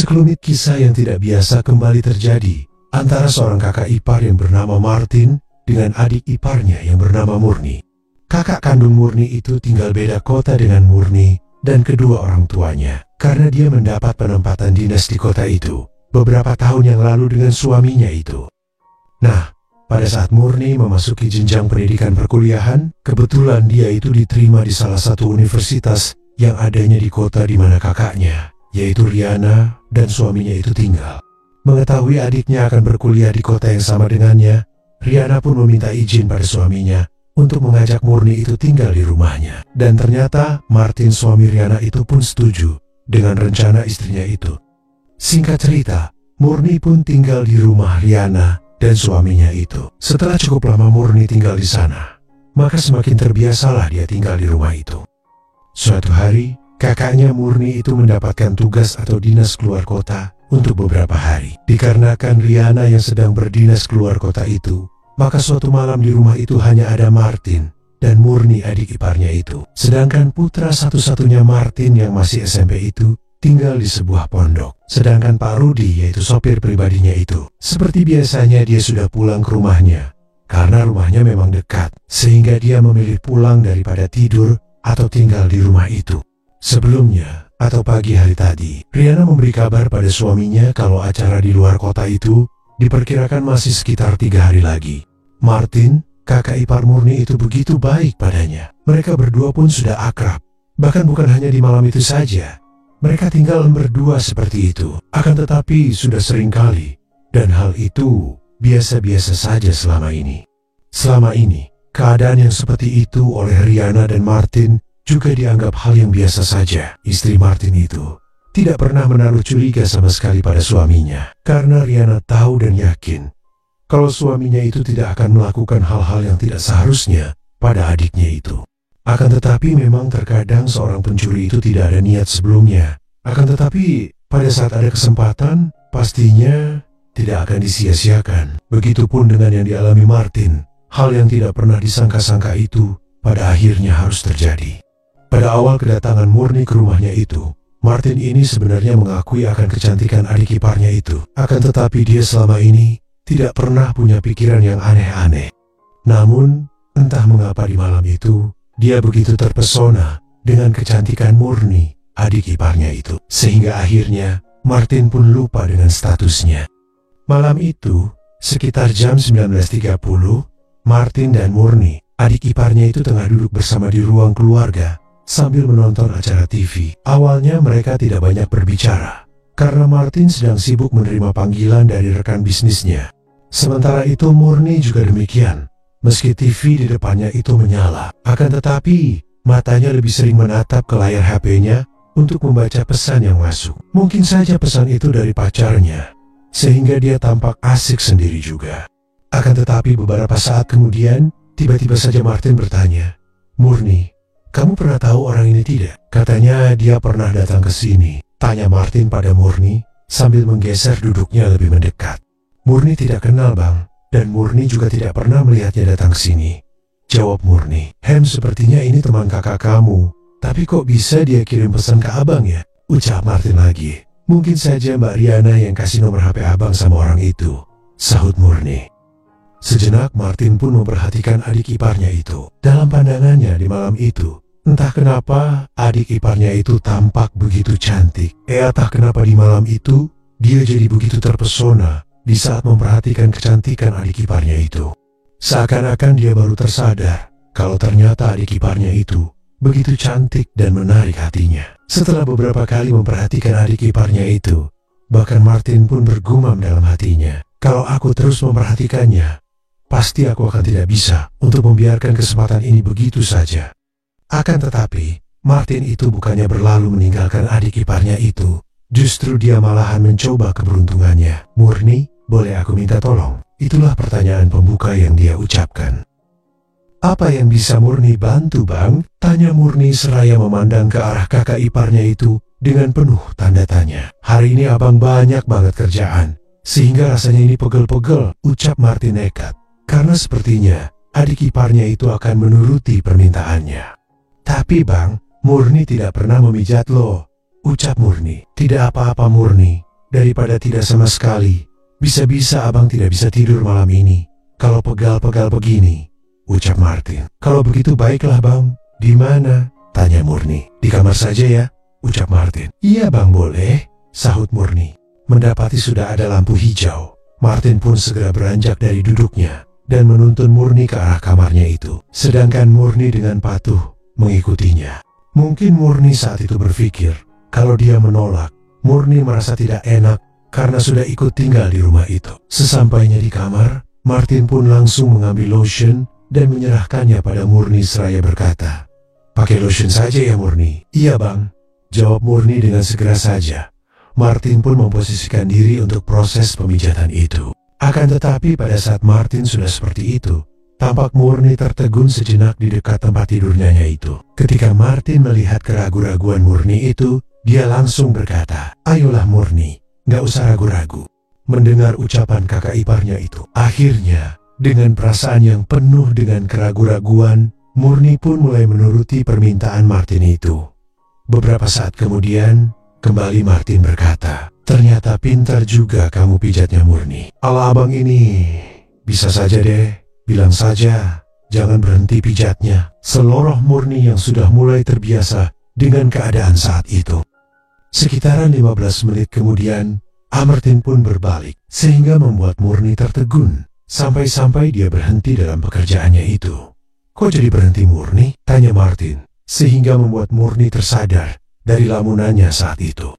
Sekelumit kisah yang tidak biasa kembali terjadi antara seorang kakak ipar yang bernama Martin dengan adik iparnya yang bernama Murni. Kakak kandung Murni itu tinggal beda kota dengan Murni dan kedua orang tuanya, karena dia mendapat penempatan dinas di kota itu beberapa tahun yang lalu dengan suaminya itu. Nah, pada saat Murni memasuki jenjang pendidikan perkuliahan, kebetulan dia itu diterima di salah satu universitas yang adanya di kota di mana kakaknya, yaitu Riana dan suaminya itu tinggal. Mengetahui adiknya akan berkuliah di kota yang sama dengannya, Riana pun meminta izin pada suaminya untuk mengajak Murni itu tinggal di rumahnya. Dan ternyata Martin, suami Riana itu pun setuju dengan rencana istrinya itu. Singkat cerita, Murni pun tinggal di rumah Riana dan suaminya itu. Setelah cukup lama Murni tinggal di sana, maka semakin terbiasalah dia tinggal di rumah itu. Suatu hari, kakaknya Murni itu mendapatkan tugas atau dinas keluar kota untuk beberapa hari. Dikarenakan Riana yang sedang berdinas keluar kota itu, maka suatu malam di rumah itu hanya ada Martin dan Murni, adik iparnya itu. Sedangkan putra satu-satunya Martin yang masih SMP itu tinggal di sebuah pondok. Sedangkan Pak Rudi, yaitu sopir pribadinya itu, seperti biasanya dia sudah pulang ke rumahnya. Karena rumahnya memang dekat, sehingga dia memilih pulang daripada tidur atau tinggal di rumah itu. Sebelumnya, atau pagi hari tadi, Riana memberi kabar pada suaminya kalau acara di luar kota itu diperkirakan masih sekitar 3 hari lagi. Martin, kakak ipar Murni itu begitu baik padanya. Mereka berdua pun sudah akrab. Bahkan bukan hanya di malam itu saja, mereka tinggal berdua seperti itu. Akan tetapi sudah sering kali, dan hal itu biasa-biasa saja selama ini. Selama ini, keadaan yang seperti itu oleh Riana dan Martin juga dianggap hal yang biasa saja. Istri Martin itu tidak pernah menaruh curiga sama sekali pada suaminya, karena Riana tahu dan yakin kalau suaminya itu tidak akan melakukan hal-hal yang tidak seharusnya pada adiknya itu. Akan tetapi memang terkadang seorang pencuri itu tidak ada niat sebelumnya. Akan tetapi pada saat ada kesempatan, pastinya tidak akan disia-siakan. Begitupun dengan yang dialami Martin. Hal yang tidak pernah disangka-sangka itu pada akhirnya harus terjadi. Pada awal kedatangan Murni ke rumahnya itu, Martin ini sebenarnya mengakui akan kecantikan adik iparnya itu. Akan tetapi dia selama ini tidak pernah punya pikiran yang aneh-aneh. Namun, entah mengapa di malam itu, dia begitu terpesona dengan kecantikan Murni, adik iparnya itu. Sehingga akhirnya, Martin pun lupa dengan statusnya. Malam itu, sekitar jam 19.30, Martin dan Murni, adik iparnya itu tengah duduk bersama di ruang keluarga sambil menonton acara TV. Awalnya mereka tidak banyak berbicara, karena Martin sedang sibuk menerima panggilan dari rekan bisnisnya. Sementara itu Murni juga demikian. Meski TV di depannya itu menyala, akan tetapi matanya lebih sering menatap ke layar HP-nya untuk membaca pesan yang masuk. Mungkin saja pesan itu dari pacarnya, sehingga dia tampak asik sendiri juga. Akan tetapi beberapa saat kemudian, tiba-tiba saja Martin bertanya, "Murni, kamu pernah tahu orang ini tidak?" Katanya dia pernah datang ke sini. Tanya Martin pada Murni sambil menggeser duduknya lebih mendekat. Murni tidak kenal bang, dan Murni juga tidak pernah melihatnya datang ke sini. Jawab Murni, sepertinya ini teman kakak kamu. Tapi kok bisa dia kirim pesan ke abang ya? Ucap Martin lagi. Mungkin saja Mbak Riana yang kasih nomor HP abang sama orang itu, sahut Murni. Sejenak Martin pun memperhatikan adik iparnya itu. Dalam pandangannya di malam itu, entah kenapa adik iparnya itu tampak begitu cantik. Entah kenapa di malam itu, dia jadi begitu terpesona di saat memperhatikan kecantikan adik iparnya itu. Seakan-akan dia baru tersadar kalau ternyata adik iparnya itu begitu cantik dan menarik hatinya. Setelah beberapa kali memperhatikan adik iparnya itu, bahkan Martin pun bergumam dalam hatinya, kalau aku terus memperhatikannya, pasti aku akan tidak bisa untuk membiarkan kesempatan ini begitu saja. Akan tetapi, Martin itu bukannya berlalu meninggalkan adik iparnya itu, justru dia malahan mencoba keberuntungannya. Murni, boleh aku minta tolong? Itulah pertanyaan pembuka yang dia ucapkan. Apa yang bisa Murni bantu bang? Tanya Murni seraya memandang ke arah kakak iparnya itu dengan penuh tanda tanya. Hari ini abang banyak banget kerjaan, sehingga rasanya ini pegel-pegel, ucap Martin nekat. Karena sepertinya adik iparnya itu akan menuruti permintaannya. Tapi bang, Murni tidak pernah memijat lo, ucap Murni. Tidak apa-apa Murni, daripada tidak sama sekali. Bisa-bisa abang tidak bisa tidur malam ini kalau pegal-pegal begini, ucap Martin. Kalau begitu baiklah bang. Di mana? Tanya Murni. Di kamar saja ya, ucap Martin. Iya bang, boleh, sahut Murni. Mendapati sudah ada lampu hijau, Martin pun segera beranjak dari duduknya dan menuntun Murni ke arah kamarnya itu. Sedangkan Murni dengan patuh mengikutinya. Mungkin Murni saat itu berpikir, kalau dia menolak, Murni merasa tidak enak karena sudah ikut tinggal di rumah itu. Sesampainya di kamar, Martin pun langsung mengambil lotion dan menyerahkannya pada Murni seraya berkata, "Pakai lotion saja ya Murni." "Iya bang," jawab Murni dengan segera saja. Martin pun memposisikan diri untuk proses pemijatan itu. Akan tetapi pada saat Martin sudah seperti itu, tampak Murni tertegun sejenak di dekat tempat tidurnya itu. Ketika Martin melihat keraguan-raguan Murni itu, dia langsung berkata, "Ayolah Murni, gak usah ragu-ragu." Mendengar ucapan kakak iparnya itu, akhirnya dengan perasaan yang penuh dengan keraguan-raguan, Murni pun mulai menuruti permintaan Martin itu. Beberapa saat kemudian, kembali Martin berkata, "Ternyata pintar juga kamu pijatnya Murni. Ala abang ini, bisa saja deh, bilang saja, jangan berhenti pijatnya." Seloroh Murni yang sudah mulai terbiasa dengan keadaan saat itu. Sekitaran 15 menit kemudian, Martin pun berbalik, sehingga membuat Murni tertegun, sampai-sampai dia berhenti dalam pekerjaannya itu. "Kok jadi berhenti Murni?" tanya Martin, sehingga membuat Murni tersadar dari lamunannya saat itu.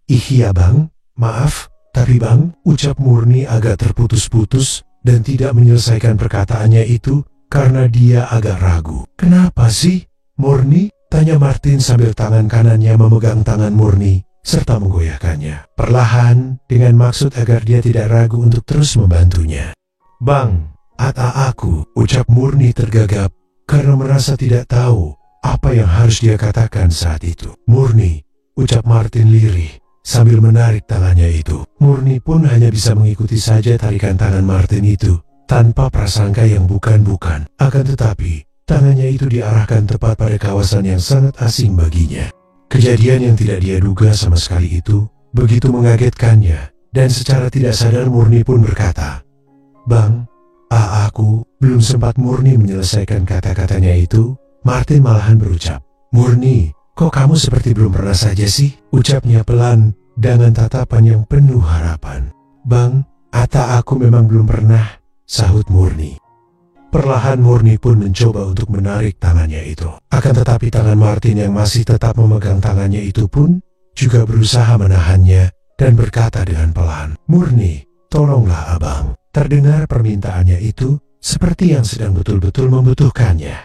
"Iya bang, maaf, tapi bang," ucap Murni agak terputus-putus dan tidak menyelesaikan perkataannya itu karena dia agak ragu. "Kenapa sih, Murni?" tanya Martin sambil tangan kanannya memegang tangan Murni serta menggoyahkannya perlahan dengan maksud agar dia tidak ragu untuk terus membantunya. "Bang, aku," ucap Murni tergagap karena merasa tidak tahu apa yang harus dia katakan saat itu. "Murni," ucap Martin lirih sambil menarik tangannya itu. Murni pun hanya bisa mengikuti saja tarikan tangan Martin itu tanpa prasangka yang bukan-bukan. Akan tetapi, tangannya itu diarahkan tepat pada kawasan yang sangat asing baginya. Kejadian yang tidak dia duga sama sekali itu begitu mengagetkannya, dan secara tidak sadar Murni pun berkata, "Bang, aku." Belum sempat Murni menyelesaikan kata-katanya itu, Martin malahan berucap, "Murni, kok kamu seperti belum pernah saja sih?" ucapnya pelan dengan tatapan yang penuh harapan. "Bang, aku memang belum pernah," sahut Murni. Perlahan Murni pun mencoba untuk menarik tangannya itu. Akan tetapi tangan Martin yang masih tetap memegang tangannya itu pun juga berusaha menahannya dan berkata dengan pelan, "Murni, tolonglah abang." Terdengar permintaannya itu seperti yang sedang betul-betul membutuhkannya.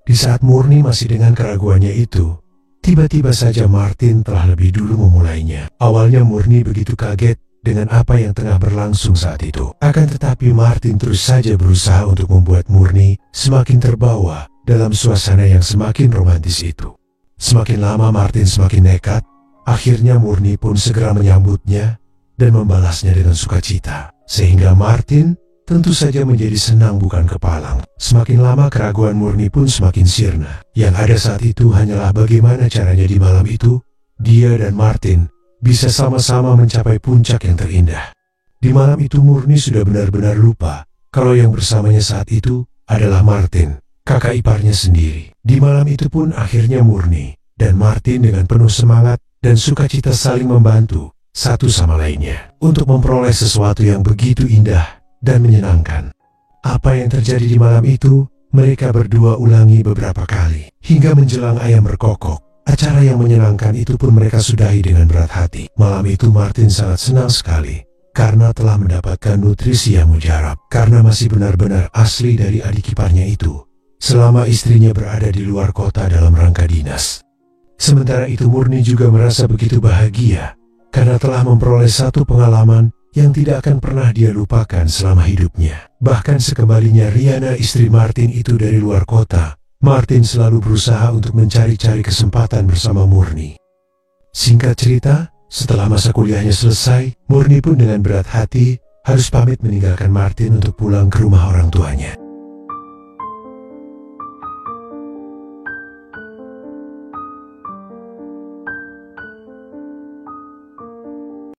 Di saat Murni masih dengan keraguannya itu, tiba-tiba saja Martin telah lebih dulu memulainya. Awalnya Murni begitu kaget dengan apa yang tengah berlangsung saat itu. Akan tetapi Martin terus saja berusaha untuk membuat Murni semakin terbawa dalam suasana yang semakin romantis itu. Semakin lama Martin semakin nekat, akhirnya Murni pun segera menyambutnya dan membalasnya dengan sukacita. Sehingga Martin tentu saja menjadi senang bukan kepalang. Semakin lama keraguan Murni pun semakin sirna. Yang ada saat itu hanyalah bagaimana caranya di malam itu, dia dan Martin bisa sama-sama mencapai puncak yang terindah. Di malam itu Murni sudah benar-benar lupa kalau yang bersamanya saat itu adalah Martin, kakak iparnya sendiri. Di malam itu pun akhirnya Murni dan Martin dengan penuh semangat dan sukacita saling membantu satu sama lainnya untuk memperoleh sesuatu yang begitu indah dan menyenangkan. Apa yang terjadi di malam itu, mereka berdua ulangi beberapa kali hingga menjelang ayam berkokok. Acara yang menyenangkan itu pun mereka sudahi dengan berat hati. Malam itu Martin sangat senang sekali karena telah mendapatkan nutrisi yang mujarab, karena masih benar-benar asli dari adik iparnya itu selama istrinya berada di luar kota dalam rangka dinas. Sementara itu Murni juga merasa begitu bahagia karena telah memperoleh satu pengalaman yang tidak akan pernah dia lupakan selama hidupnya. Bahkan sekembalinya Riana, istri Martin itu dari luar kota, Martin selalu berusaha untuk mencari-cari kesempatan bersama Murni. Singkat cerita, setelah masa kuliahnya selesai, Murni pun dengan berat hati harus pamit meninggalkan Martin untuk pulang ke rumah orang tuanya.